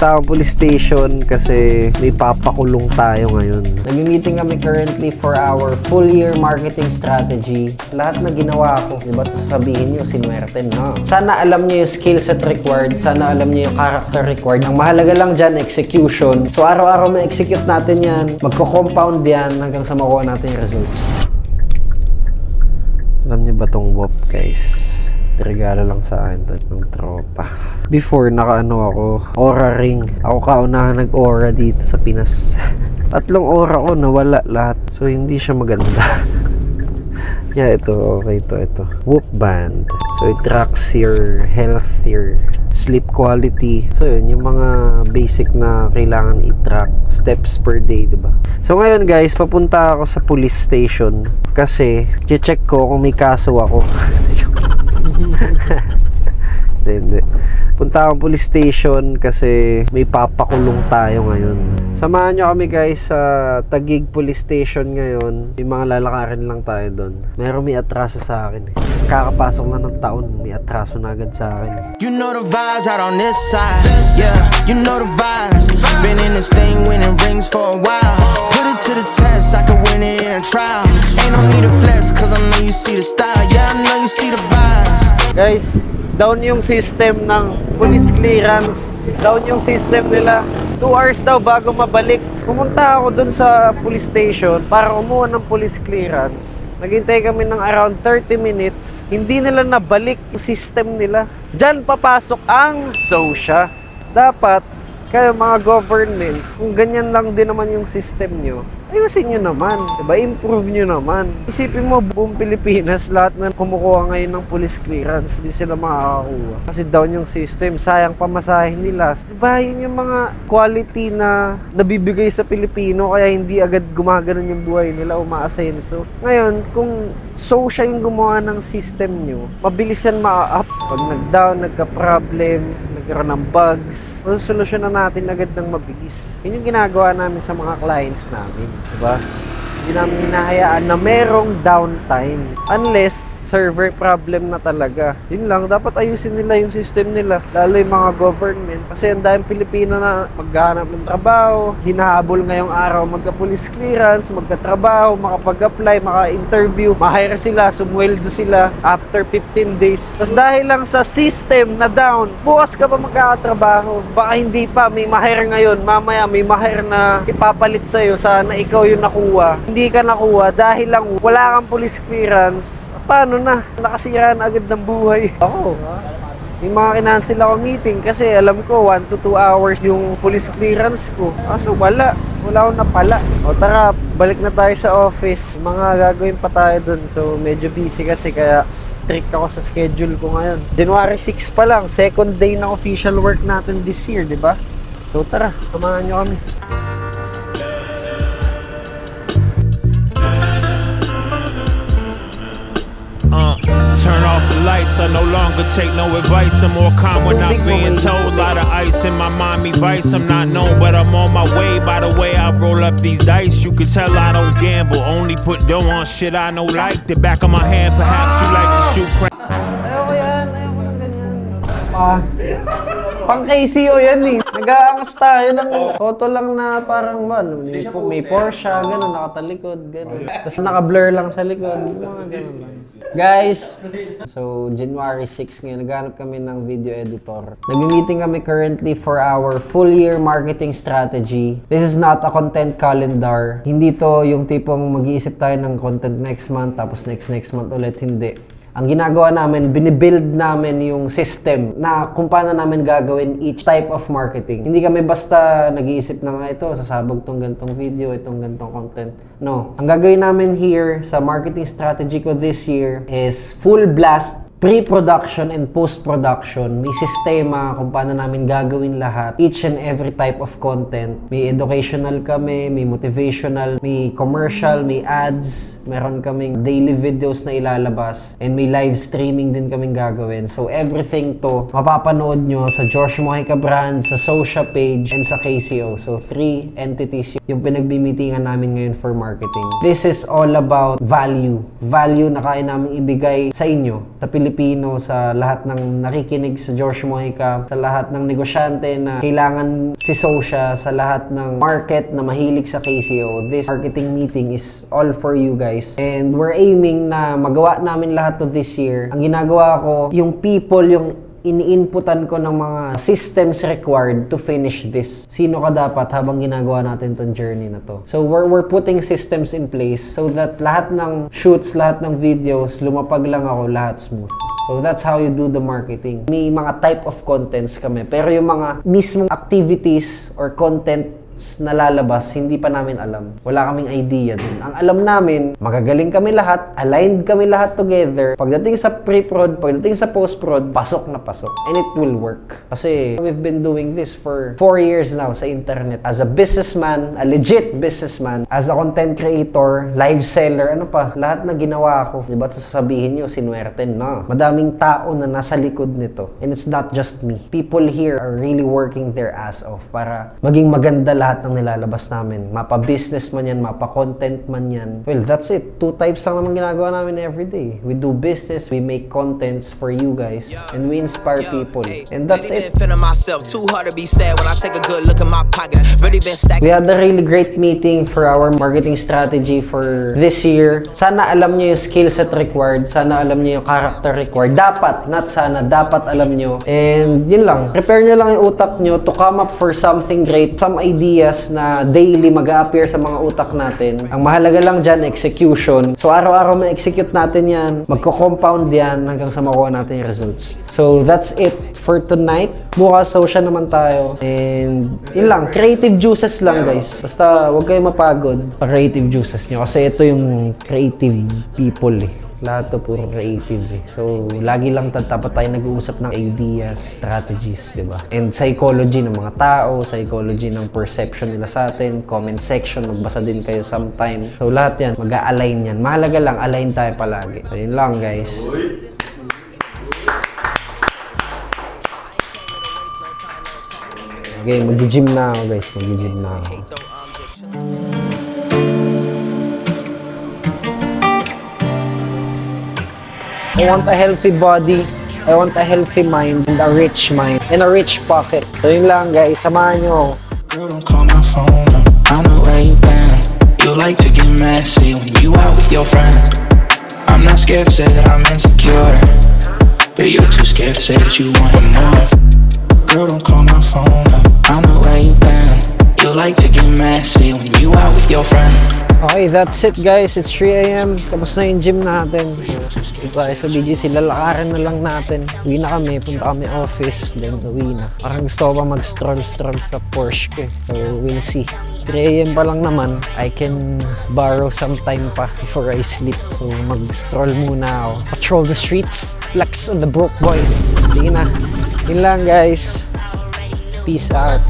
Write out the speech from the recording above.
Punta akong police station kasi may papakulong tayo ngayon. Nag-meeting kami currently for our full year marketing strategy. Lahat na ginawa ko, di ba sasabihin nyo, sinuwerte na. Sana alam nyo yung skill set required, sana alam nyo yung character required. Ang mahalaga lang dyan, execution. So araw-araw ma-execute natin yan, magko-compound yan hanggang sa makuha natin yung results. Alam nyo ba tong WOP, guys? Regalo lang sa akin ng tropa. Before, nakaano ako, Aura ring. Ako kaunahan nag-Aura dito sa Pinas. 3 Aura ko, nawala lahat. So, hindi siya maganda. Yeah, ito, okay ito. Whoop band. So, it tracks your health, your sleep quality. So, yun, yung mga basic na kailangan i-track. Steps per day, diba? So, ngayon guys, papunta ako sa police station. Kasi, check ko kung may kaso ako. Hindi. Punta akong police station kasi may papakulong tayo ngayon. Samahan nyo kami guys sa Taguig Police Station ngayon. May mga lalakarin lang tayo doon. Meron may atraso sa akin. Kakapasok na ng taon, may atraso na agad sa akin. You know the vibes out on this side. Yeah, you know the vibes. Been in this thing winning rings for a while. Put it to the test, I could win it in a trial. Ain't no need to flex, cause I know you see the style. Yeah, I know you see the vibes. Guys, down yung system ng police clearance. Down yung system nila. 2 hours daw bago mabalik. Pumunta ako dun sa police station para kumuha ng police clearance. Naghintay kami ng around 30 minutes. Hindi nila nabalik yung system nila. Diyan papasok ang SOSHA. Dapat, kayo mga government, kung ganyan lang din naman yung system nyo, ayusin nyo naman, diba? Improve nyo naman. Isipin mo, buong Pilipinas, lahat na kumukuha ngayon ng police clearance, hindi sila makakakuha. Kasi down yung system, sayang pamasahin nila. Diba, yun yung mga quality na nabibigay sa Pilipino, kaya hindi agad gumaganon yung buhay nila, umaasenso. Ngayon, kung SOSHA yung gumawa ng system nyo, mabilis yan ma-up. Pag nag-down, nagka-problem, nagkaroon ng bugs, solusyonan natin agad ng mabilis. Yun yung ginagawa namin sa mga clients namin. Diba? Hindi namin hinahayaan na merong downtime. Unless, server problem na talaga. Yun lang, dapat ayusin nila yung system nila. Lalo yung mga government. Kasi ang daming Pilipino na maghahanap ng trabaho, hinahabol ngayong araw magka-police clearance, magka-trabaho, makapag-apply, maka-interview, ma-hire sila, sumweldo sila after 15 days. Tapos dahil lang sa system na down, bukas ka pa magkakatrabaho. Baka hindi pa, may ma-hire ngayon, mamaya may ma-hire na ipapalit sa'yo, sana ikaw yung nakuha. Hindi ka nakuha dahil lang wala kang police clearance. Paano na? Nakasira na agad ng buhay. Ako, may mga kinancel ako meeting kasi alam ko 1 to 2 hours yung police clearance ko. So wala akong napala. O tara, balik na tayo sa office. Mga gagawin pa tayo dun. So medyo busy kasi kaya strict ako sa schedule ko ngayon. January 6 pa lang, second day ng official work natin this year, di ba? So tara, samahan nyo kami. Turn off the lights, I no longer take no advice. I'm more calm when I'm being told. Lot of ice in my Miami Vice. I'm not known, but I'm on my way. By the way, I roll up these dice. You can tell I don't gamble. Only put dough on shit I know like. The back of my hand, perhaps you like to shoot crack. Ayoko yan ng ganyan. Pang KCO yan eh. Nag-aangas tayo ng photo lang na parang may Porsche, gano'n, nakatalikod, gano'n. Tapos naka-blur lang sa likod, mga gano'n. Guys, so January 6 ngayon, naghanap kami ng video editor. Nag-meeting kami currently for our full year marketing strategy. This is not a content calendar. Hindi to yung tipong mag-iisip tayo ng content next month, tapos next month ulit, hindi. Ang ginagawa namin, binibuild namin yung system na kung paano namin gagawin each type of marketing. Hindi kami basta nag-iisip na nga ito, sasabog tong gantong video, itong gantong content. No. Ang gagawin namin here sa marketing strategy ko this year is full blast pre-production and post-production. May sistema kung paano namin gagawin lahat. Each and every type of content. May educational kami, may motivational, may commercial, may ads. Meron kaming daily videos na ilalabas. And may live streaming din kaming gagawin. So everything to, mapapanood nyo sa Josh Mojica Brand, sa SOSHA page, and sa KCO. So 3 entities yung pinagbimeetingan namin ngayon for marketing. This is all about value. Value na kaya namin ibigay sa inyo, sa Pilipinas. Pilipino, sa lahat ng nakikinig sa Josh Mojica, sa lahat ng negosyante na kailangan si Sosya, sa lahat ng market na mahilig sa KCO. This marketing meeting is all for you guys. And we're aiming na magawa namin lahat to this year. Ang ginagawa ko, yung people, yung ini-inputan ko ng mga systems required to finish this. Sino ka dapat habang ginagawa natin tong journey na to. So we're putting systems in place so that lahat ng shoots, lahat ng videos, lumapag lang ako, lahat smooth. So that's how you do the marketing. May mga type of contents kami, pero yung mga mismong activities or content na lalabas, hindi pa namin alam. Wala kaming idea dun. Ang alam namin, magagaling kami lahat, aligned kami lahat together. Pagdating sa pre-prod, pagdating sa post-prod, pasok na pasok. And it will work. Kasi we've been doing this for 4 years now sa internet. As a businessman, a legit businessman, as a content creator, live seller, ano pa, lahat na ginawa ko. Diba sasabihin nyo, sinuwerte na. Madaming tao na nasa likod nito. And it's not just me. People here are really working their ass off para maging maganda lahat ng nilalabas namin. Mapa-business man yan, mapa-content man yan. Well, that's it. 2 types lang naman ginagawa namin every day. We do business, we make contents for you guys, and we inspire people. And that's it. We had a really great meeting for our marketing strategy for this year. Sana alam nyo yung skill set required. Sana alam nyo yung character required. Dapat, not sana, dapat alam nyo. And yun lang. Prepare nyo lang yung utak nyo to come up for something great. Some ideas na daily mag-a-appear sa mga utak natin. Ang mahalaga lang dyan, execution. So, araw-araw ma-execute natin yan. Magko-compound yan hanggang sa makuha natin yung results. So, that's it for tonight. Bukas, Sosya naman tayo. And, yun lang. Creative juices lang, guys. Basta, huwag kayo mapagod pa creative juices nyo. Kasi ito yung creative people, eh. Lahat to puro creative, eh. So, lagi lang dapat tayo nag-uusap ng ideas, strategies, di ba? And psychology ng mga tao, psychology ng perception nila sa atin, comment section, magbasa din kayo sometime. So, lahat yan, mag-a-align yan. Mahalaga lang, align tayo palagi. So, yun lang, guys. Okay, mag-gym na ako, guys. Mag-gym na ako. I want a healthy body, I want a healthy mind, and a rich mind, and a rich pocket. So yun lang, guys, samahan nyo ako. Girl, don't call my phone up. I know where you been. You like to get messy when you out with your friends. I'm not scared to say that I'm insecure, but you're too scared to say that you want more. Girl, don't call my phone up. I know where you been. You like to get messy when you out with your friends. Okay, that's it, guys. It's 3 AM. Tapos na yung gym natin. So, dito tayo sa BGC. Lalakarin na lang natin. Uwi na kami. Punta kami office. Then, uwi na. Parang gusto ko pa mag-stroll sa Porsche ko. So, we'll see. 3 AM pa lang naman. I can borrow some time pa before I sleep. So, mag-stroll muna ako. Patrol the streets. Flex on the broke boys. Sige na. Yun lang, guys. Peace out.